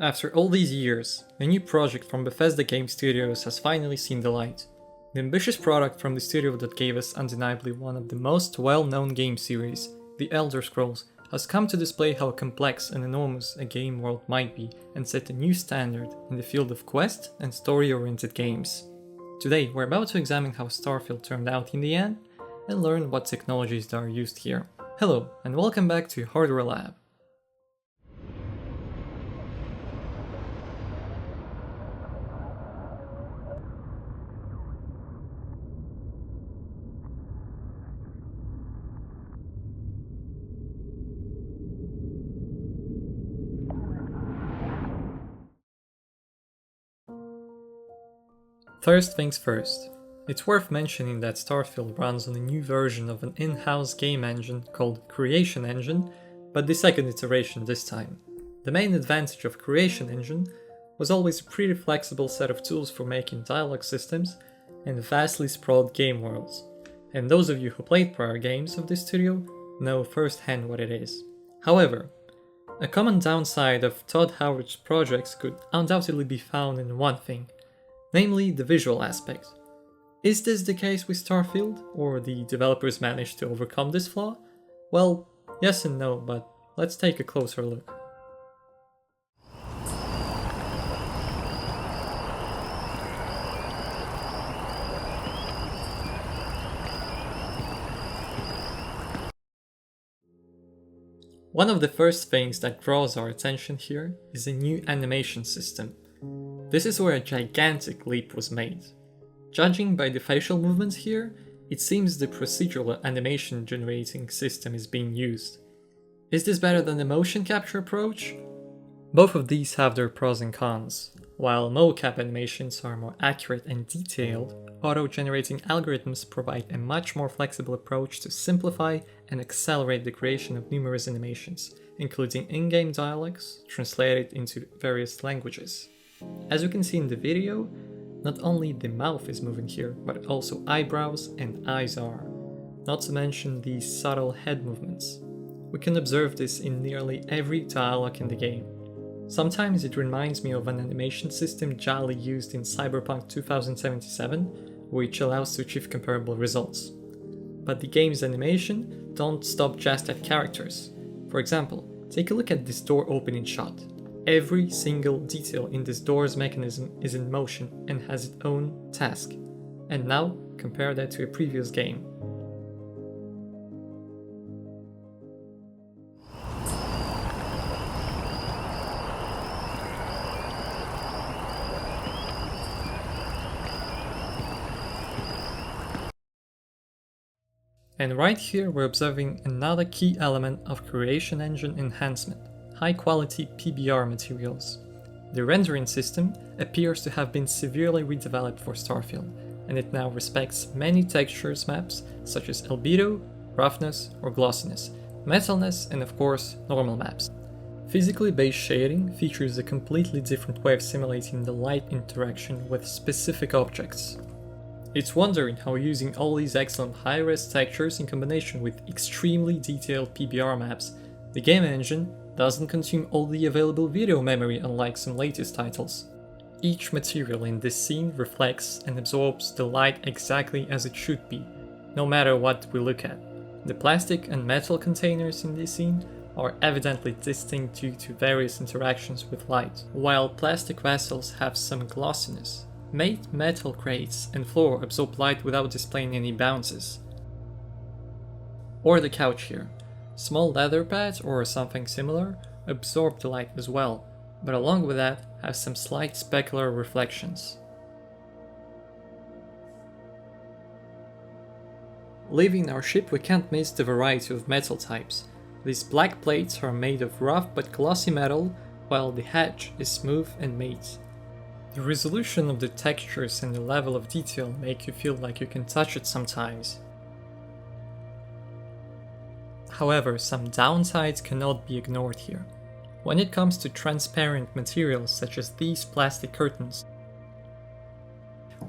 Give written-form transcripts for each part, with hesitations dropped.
After all these years, a new project from Bethesda Game Studios has finally seen the light. The ambitious product from the studio that gave us undeniably one of the most well-known game series, The Elder Scrolls, has come to display how complex and enormous a game world might be and set a new standard in the field of quest and story-oriented games. Today, we're about to examine how Starfield turned out in the end and learn what technologies are used here. Hello, and welcome back to Hardware Lab. First things first, it's worth mentioning that Starfield runs on a new version of an in-house game engine called Creation Engine, but the second iteration this time. The main advantage of Creation Engine was always a pretty flexible set of tools for making dialogue systems and vastly sprawled game worlds, and those of you who played prior games of this studio know firsthand what it is. However, a common downside of Todd Howard's projects could undoubtedly be found in one thing, namely the visual aspect. Is this the case with Starfield, or the developers managed to overcome this flaw? Well, yes and no, but let's take a closer look. One of the first things that draws our attention here is a new animation system. This is where a gigantic leap was made. Judging by the facial movements here, it seems the procedural animation generating system is being used. Is this better than the motion capture approach? Both of these have their pros and cons. While mocap animations are more accurate and detailed, auto-generating algorithms provide a much more flexible approach to simplify and accelerate the creation of numerous animations, including in-game dialogues translated into various languages. As you can see in the video, not only the mouth is moving here, but also eyebrows and eyes are, not to mention the subtle head movements. We can observe this in nearly every dialogue in the game. Sometimes it reminds me of an animation system Jolly used in Cyberpunk 2077, which allows to achieve comparable results. But the game's animation don't stop just at characters. For example, take a look at this door opening shot. Every single detail in this door's mechanism is in motion and has its own task. And now, compare that to a previous game. And right here we're observing another key element of Creation Engine enhancement. High-quality PBR materials. The rendering system appears to have been severely redeveloped for Starfield, and it now respects many textures maps such as albedo, roughness or glossiness, metalness, and of course normal maps. Physically based shading features a completely different way of simulating the light interaction with specific objects. It's wondering how using all these excellent high-res textures in combination with extremely detailed PBR maps, the game engine doesn't consume all the available video memory unlike some latest titles. Each material in this scene reflects and absorbs the light exactly as it should be, no matter what we look at. The plastic and metal containers in this scene are evidently distinct due to various interactions with light, while plastic vessels have some glossiness. Made metal crates and floor absorb light without displaying any bounces. Or the couch here. Small leather pads or something similar absorb the light as well, but along with that have some slight specular reflections. Leaving our ship, we can't miss the variety of metal types. These black plates are made of rough but glossy metal, while the hatch is smooth and matte. The resolution of the textures and the level of detail make you feel like you can touch it sometimes. However, some downsides cannot be ignored here. When it comes to transparent materials such as these plastic curtains,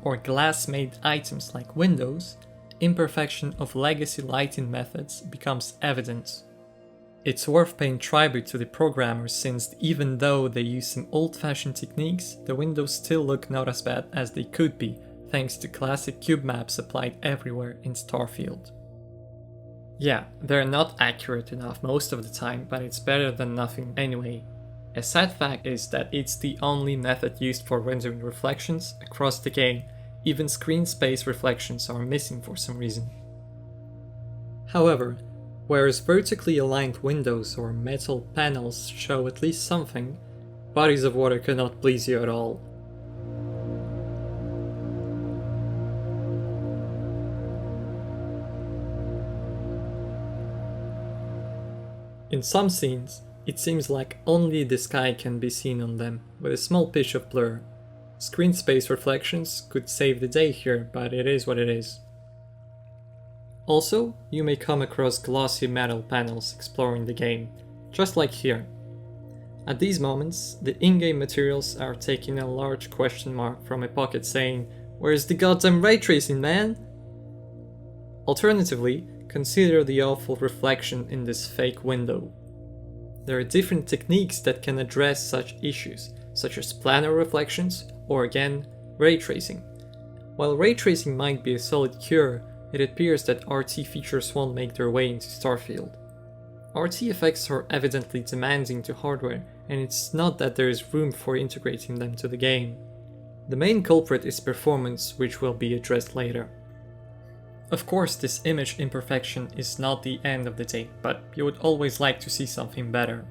or glass-made items like windows, imperfection of legacy lighting methods becomes evident. It's worth paying tribute to the programmers since even though they use some old-fashioned techniques, the windows still look not as bad as they could be thanks to classic cube maps applied everywhere in Starfield. Yeah, they're not accurate enough most of the time, but it's better than nothing anyway. A sad fact is that it's the only method used for rendering reflections across the game. Even screen space reflections are missing for some reason. However, whereas vertically aligned windows or metal panels show at least something, bodies of water cannot please you at all. In some scenes, it seems like only the sky can be seen on them, with a small pitch of blur. Screen space reflections could save the day here, but it is what it is. Also, you may come across glossy metal panels exploring the game, just like here. At these moments, the in-game materials are taking a large question mark from a pocket saying, "Where's the goddamn ray tracing, man?" Alternatively, consider the awful reflection in this fake window. There are different techniques that can address such issues, such as planar reflections or again, ray tracing. While ray tracing might be a solid cure, it appears that RT features won't make their way into Starfield. RT effects are evidently demanding to hardware, and it's not that there is room for integrating them to the game. The main culprit is performance, which will be addressed later. Of course, this image imperfection is not the end of the day, but you would always like to see something better.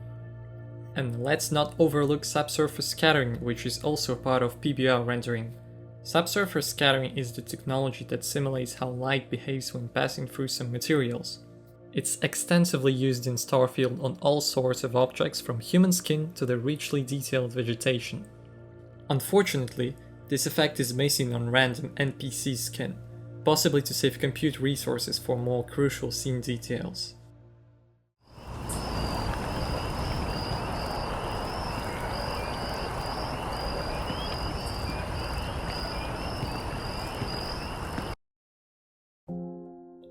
And let's not overlook subsurface scattering, which is also part of PBR rendering. Subsurface scattering is the technology that simulates how light behaves when passing through some materials. It's extensively used in Starfield on all sorts of objects from human skin to the richly detailed vegetation. Unfortunately, this effect is missing on random NPC skin, possibly to save compute resources for more crucial scene details.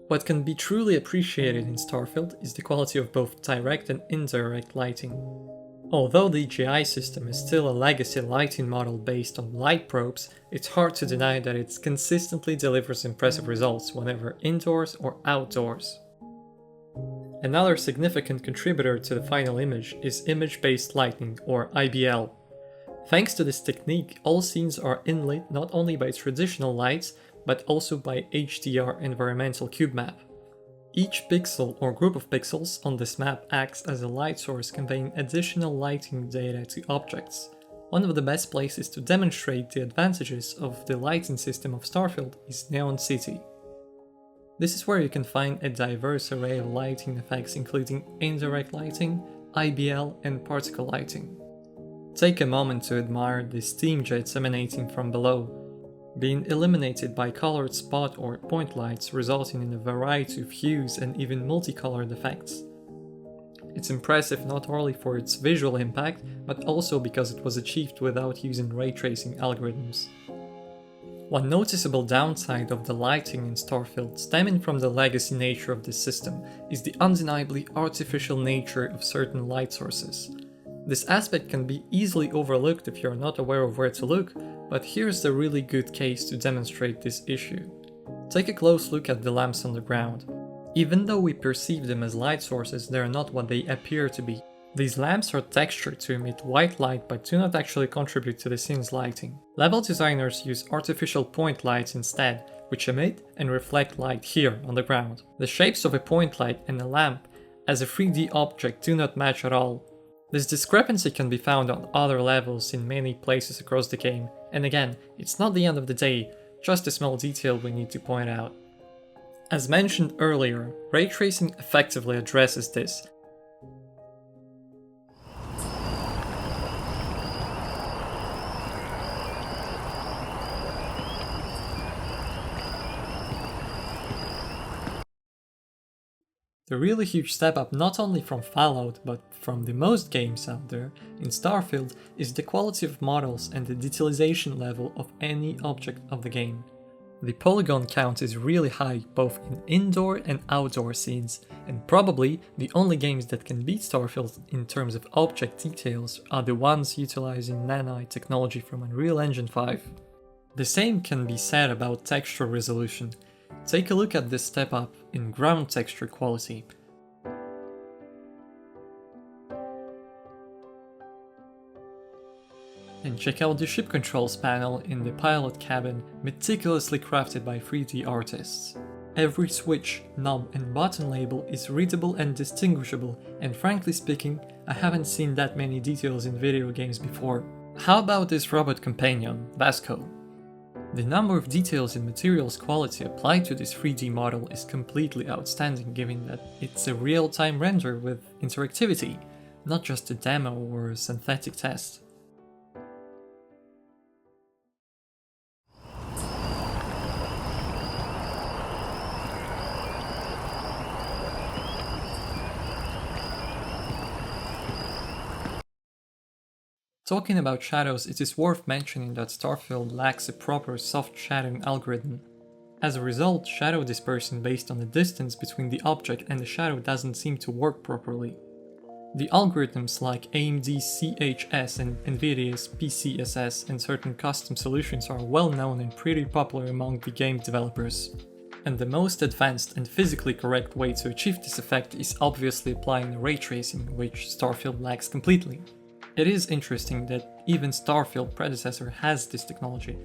What can be truly appreciated in Starfield is the quality of both direct and indirect lighting. Although the GI system is still a legacy lighting model based on light probes, it's hard to deny that it consistently delivers impressive results whenever indoors or outdoors. Another significant contributor to the final image is image-based lighting, or IBL. Thanks to this technique, all scenes are inlit not only by traditional lights, but also by HDR environmental cube map. Each pixel or group of pixels on this map acts as a light source conveying additional lighting data to objects. One of the best places to demonstrate the advantages of the lighting system of Starfield is Neon City. This is where you can find a diverse array of lighting effects including indirect lighting, IBL and particle lighting. Take a moment to admire the steam jets emanating from below, being illuminated by colored spot or point lights resulting in a variety of hues and even multicolored effects. It's impressive not only for its visual impact, but also because it was achieved without using ray tracing algorithms. One noticeable downside of the lighting in Starfield stemming from the legacy nature of this system is the undeniably artificial nature of certain light sources. This aspect can be easily overlooked if you're not aware of where to look, but here's the really good case to demonstrate this issue. Take a close look at the lamps on the ground. Even though we perceive them as light sources, they are not what they appear to be. These lamps are textured to emit white light but do not actually contribute to the scene's lighting. Level designers use artificial point lights instead, which emit and reflect light here on the ground. The shapes of a point light and a lamp as a 3D object do not match at all. This discrepancy can be found on other levels in many places across the game, and again, it's not the end of the day, just a small detail we need to point out. As mentioned earlier, ray tracing effectively addresses this. The really huge step up not only from Fallout, but from the most games out there, in Starfield is the quality of models and the detailization level of any object of the game. The polygon count is really high both in indoor and outdoor scenes, and probably the only games that can beat Starfield in terms of object details are the ones utilizing nanite technology from Unreal Engine 5. The same can be said about texture resolution. Take a look at this step up in ground texture quality. And check out the ship controls panel in the pilot cabin, meticulously crafted by 3D artists. Every switch, knob and button label is readable and distinguishable, and frankly speaking, I haven't seen that many details in video games before. How about this robot companion, Vasco? The number of details and materials quality applied to this 3D model is completely outstanding, given that it's a real-time render with interactivity, not just a demo or a synthetic test. Talking about shadows, it is worth mentioning that Starfield lacks a proper soft shadowing algorithm. As a result, shadow dispersion based on the distance between the object and the shadow doesn't seem to work properly. The algorithms like AMD's CHS and NVIDIA's PCSS and certain custom solutions are well known and pretty popular among the game developers. And the most advanced and physically correct way to achieve this effect is obviously applying ray tracing, which Starfield lacks completely. It is interesting that even Starfield predecessor has this technology.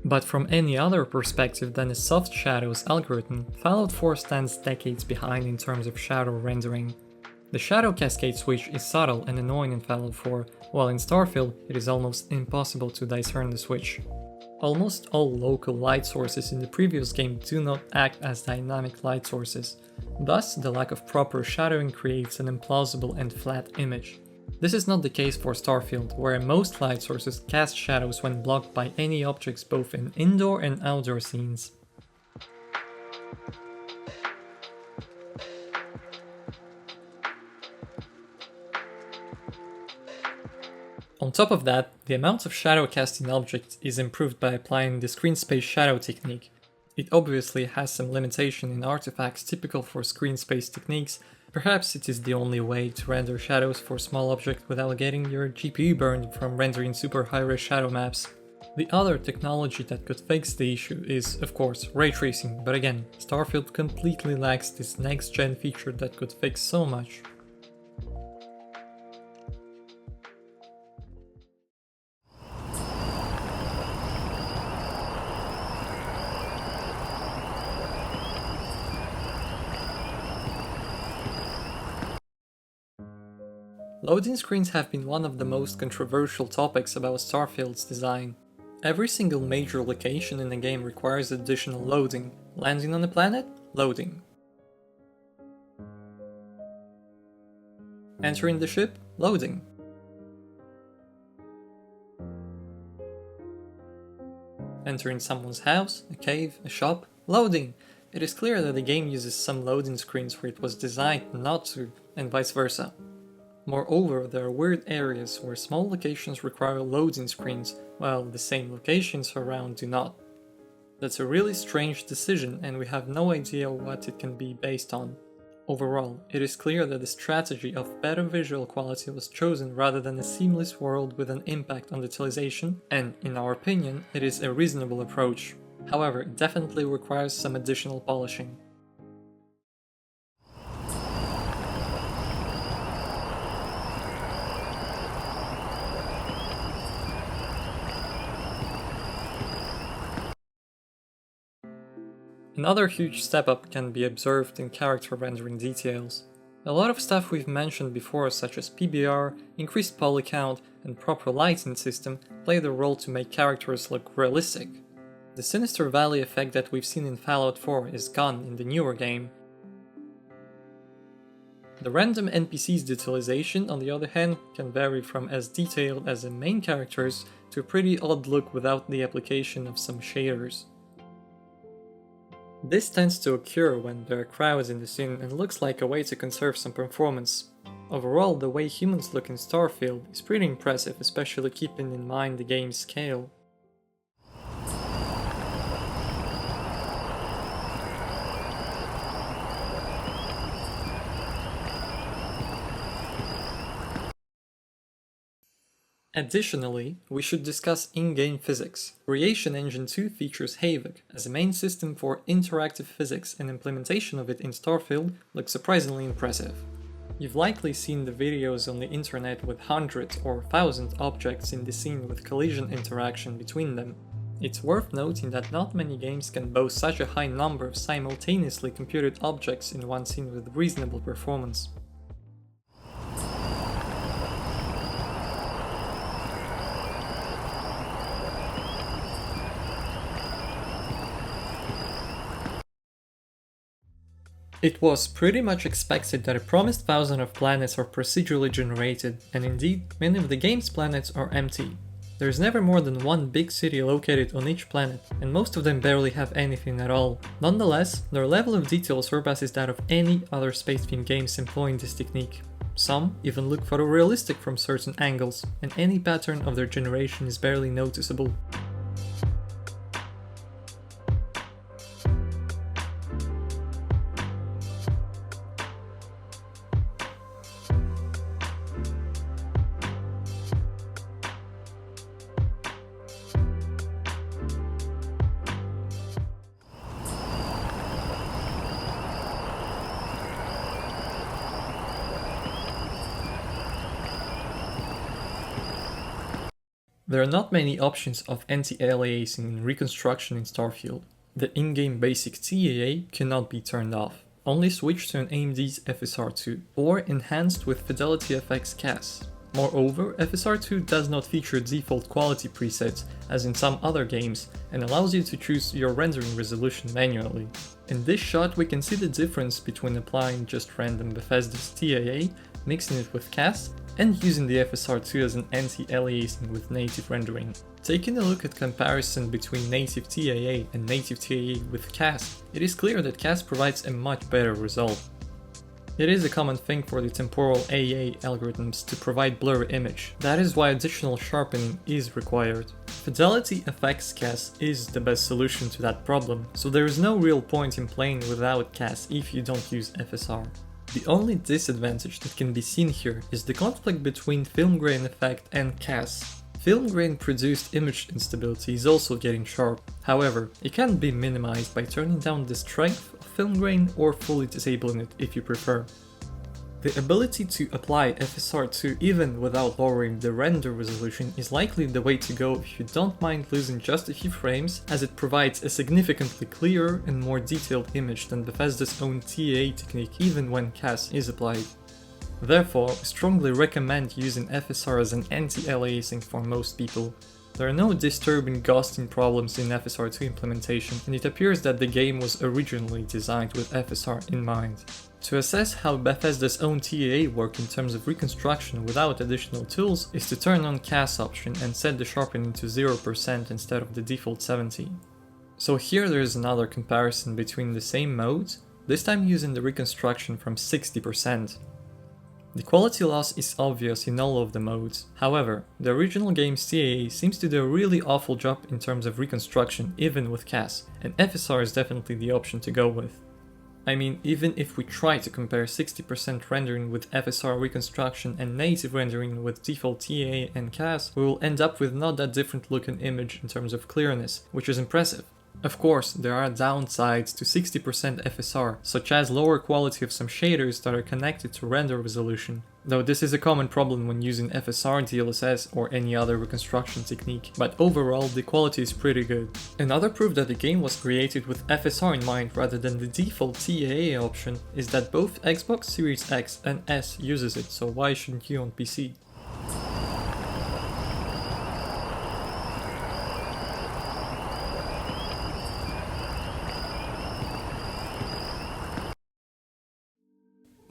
But from any other perspective than a soft shadows algorithm, Fallout 4 stands decades behind in terms of shadow rendering. The shadow cascade switch is subtle and annoying in Fallout 4, while in Starfield it is almost impossible to discern the switch. Almost all local light sources in the previous game do not act as dynamic light sources, thus the lack of proper shadowing creates an implausible and flat image. This is not the case for Starfield, where most light sources cast shadows when blocked by any objects both in indoor and outdoor scenes. On top of that, the amount of shadow cast in objects is improved by applying the screen space shadow technique. It obviously has some limitation in artifacts typical for screen space techniques. Perhaps it is the only way to render shadows for small objects without getting your GPU burned from rendering super high-res shadow maps. The other technology that could fix the issue is, of course, ray tracing, but again, Starfield completely lacks this next-gen feature that could fix so much. Loading screens have been one of the most controversial topics about Starfield's design. Every single major location in the game requires additional loading. Landing on a planet? Loading. Entering the ship? Loading. Entering someone's house, a cave, a shop? Loading. It is clear that the game uses some loading screens where it was designed not to, and vice versa. Moreover, there are weird areas where small locations require loading screens, while the same locations around do not. That's a really strange decision, and we have no idea what it can be based on. Overall, it is clear that the strategy of better visual quality was chosen rather than a seamless world with an impact on utilization, and, in our opinion, it is a reasonable approach. However, it definitely requires some additional polishing. Another huge step up can be observed in character rendering details. A lot of stuff we've mentioned before, such as PBR, increased poly count, and proper lighting system, play the role to make characters look realistic. The Sinister Valley effect that we've seen in Fallout 4 is gone in the newer game. The random NPC's detailization, on the other hand, can vary from as detailed as the main characters to a pretty odd look without the application of some shaders. This tends to occur when there are crowds in the scene and looks like a way to conserve some performance. Overall, the way humans look in Starfield is pretty impressive, especially keeping in mind the game's scale. Additionally, we should discuss in-game physics. Creation Engine 2 features Havoc as a main system for interactive physics, and implementation of it in Starfield looks surprisingly impressive. You've likely seen the videos on the internet with hundreds or thousands objects in the scene with collision interaction between them. It's worth noting that not many games can boast such a high number of simultaneously computed objects in one scene with reasonable performance. It was pretty much expected that a promised thousand of planets are procedurally generated, and indeed, many of the game's planets are empty. There's never more than one big city located on each planet, and most of them barely have anything at all. Nonetheless, their level of detail surpasses that of any other space-themed games employing this technique. Some even look photorealistic from certain angles, and any pattern of their generation is barely noticeable. There are not many options of anti-aliasing and reconstruction in Starfield. The in-game basic TAA cannot be turned off. Only switch to an AMD's FSR2 or enhanced with Fidelity FX CAS. Moreover, FSR2 does not feature default quality presets as in some other games and allows you to choose your rendering resolution manually. In this shot we can see the difference between applying just random Bethesda's TAA, mixing it with CAS, and using the FSR2 as an anti-aliasing with native rendering. Taking a look at comparison between native TAA and native TAA with CAS, it is clear that CAS provides a much better result. It is a common thing for the temporal AA algorithms to provide blurry image. That is why additional sharpening is required. Fidelity FX CAS is the best solution to that problem, so there is no real point in playing without CAS if you don't use FSR. The only disadvantage that can be seen here is the conflict between film grain effect and CAS. Film grain produced image instability is also getting sharp. However, it can be minimized by turning down the strength of film grain or fully disabling it if you prefer. The ability to apply FSR2 even without lowering the render resolution is likely the way to go if you don't mind losing just a few frames, as it provides a significantly clearer and more detailed image than Bethesda's own TAA technique even when CAS is applied. Therefore, we strongly recommend using FSR as an anti-aliasing for most people. There are no disturbing ghosting problems in FSR2 implementation, and it appears that the game was originally designed with FSR in mind. To assess how Bethesda's own TAA work in terms of reconstruction without additional tools is to turn on CAS option and set the sharpening to 0% instead of the default 70. So here there is another comparison between the same modes, this time using the reconstruction from 60%. The quality loss is obvious in all of the modes. However, the original game's TAA seems to do a really awful job in terms of reconstruction even with CAS, and FSR is definitely the option to go with. I mean, even if we try to compare 60% rendering with FSR reconstruction and native rendering with default TAA and CAS, we will end up with not that different looking image in terms of clearness, which is impressive. Of course, there are downsides to 60% FSR, such as lower quality of some shaders that are connected to render resolution, though this is a common problem when using FSR DLSS or any other reconstruction technique, but overall the quality is pretty good. Another proof that the game was created with FSR in mind rather than the default TAA option is that both Xbox Series X and S uses it, so why shouldn't you on PC?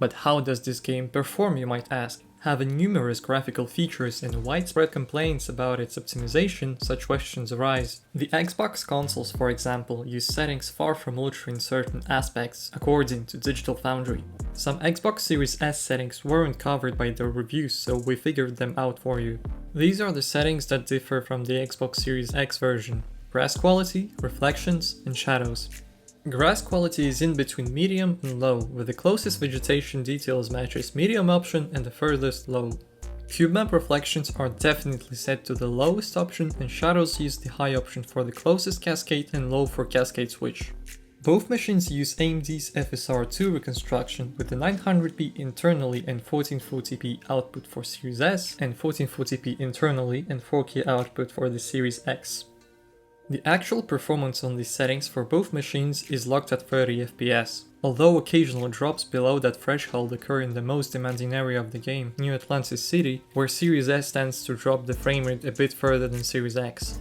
But how does this game perform, you might ask? Having numerous graphical features and widespread complaints about its optimization, such questions arise. The Xbox consoles, for example, use settings far from ultra in certain aspects, according to Digital Foundry. Some Xbox Series S settings weren't covered by their reviews, so we figured them out for you. These are the settings that differ from the Xbox Series X version: grass quality, reflections, and shadows. Grass quality is in between medium and low, with the closest vegetation details matches medium option and the furthest low. Cube map reflections are definitely set to the lowest option, and shadows use the high option for the closest cascade and low for cascade switch. Both machines use AMD's FSR2 reconstruction with the 900p internally and 1440p output for Series S, and 1440p internally and 4K output for the Series X. The actual performance on these settings for both machines is locked at 30 FPS, although occasional drops below that threshold occur in the most demanding area of the game, New Atlantis City, where Series S tends to drop the frame rate a bit further than Series X.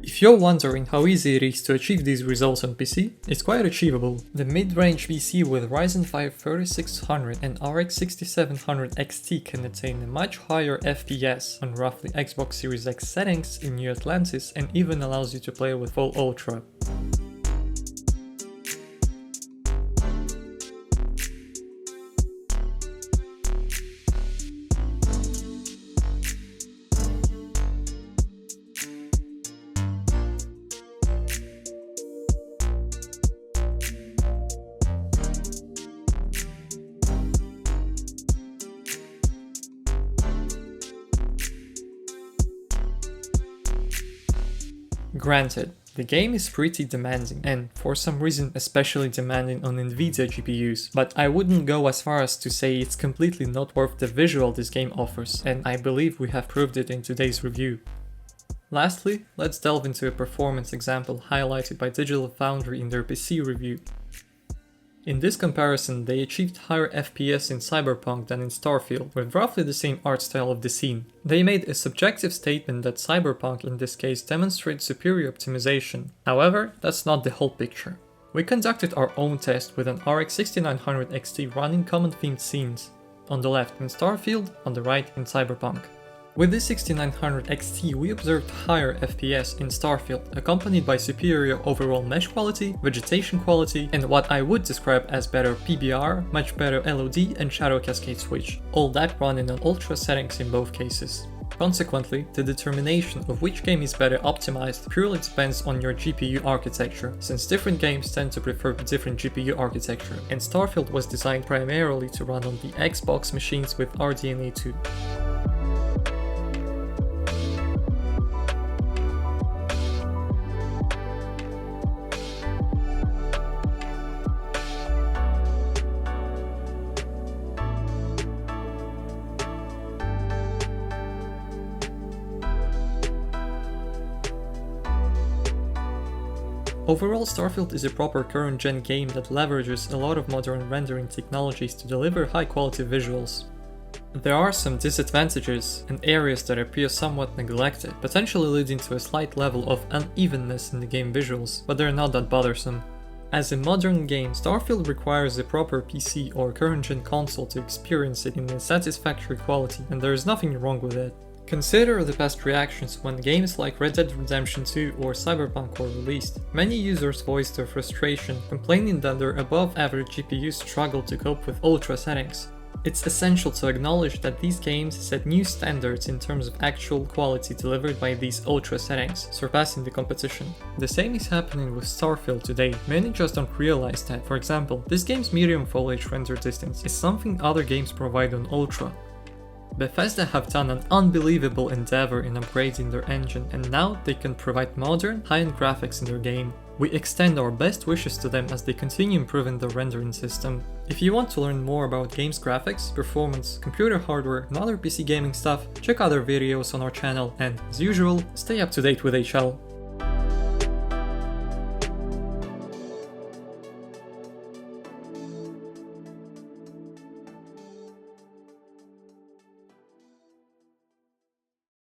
If you're wondering how easy it is to achieve these results on PC, it's quite achievable. The mid-range PC with Ryzen 5 3600 and RX 6700 XT can attain a much higher FPS on roughly Xbox Series X settings in New Atlantis, and even allows you to play with full Ultra. Granted, the game is pretty demanding, and for some reason especially demanding on Nvidia GPUs, but I wouldn't go as far as to say it's completely not worth the visual this game offers, and I believe we have proved it in today's review. Lastly, let's delve into a performance example highlighted by Digital Foundry in their PC review. In this comparison, they achieved higher FPS in Cyberpunk than in Starfield, with roughly the same art style of the scene. They made a subjective statement that Cyberpunk in this case demonstrates superior optimization. However, that's not the whole picture. We conducted our own test with an RX 6900 XT running common themed scenes, on the left in Starfield, on the right in Cyberpunk. With the 6900 XT, we observed higher FPS in Starfield, accompanied by superior overall mesh quality, vegetation quality, and what I would describe as better PBR, much better LOD and shadow cascade switch, all that running on ultra settings in both cases. Consequently, the determination of which game is better optimized purely depends on your GPU architecture, since different games tend to prefer different GPU architecture, and Starfield was designed primarily to run on the Xbox machines with RDNA 2. Overall, Starfield is a proper current-gen game that leverages a lot of modern rendering technologies to deliver high-quality visuals. There are some disadvantages and areas that appear somewhat neglected, potentially leading to a slight level of unevenness in the game visuals, but they're not that bothersome. As a modern game, Starfield requires a proper PC or current-gen console to experience it in a satisfactory quality, and there is nothing wrong with it. Consider the past reactions when games like Red Dead Redemption 2 or Cyberpunk were released. Many users voiced their frustration, complaining that their above-average GPUs struggle to cope with ultra settings. It's essential to acknowledge that these games set new standards in terms of actual quality delivered by these ultra settings, surpassing the competition. The same is happening with Starfield today. Many just don't realize that. For example, this game's medium foliage render distance is something other games provide on ultra. Bethesda have done an unbelievable endeavor in upgrading their engine, and now they can provide modern, high-end graphics in their game. We extend our best wishes to them as they continue improving their rendering system. If you want to learn more about games graphics, performance, computer hardware, and other PC gaming stuff, check out our videos on our channel, and as usual, stay up to date with HL.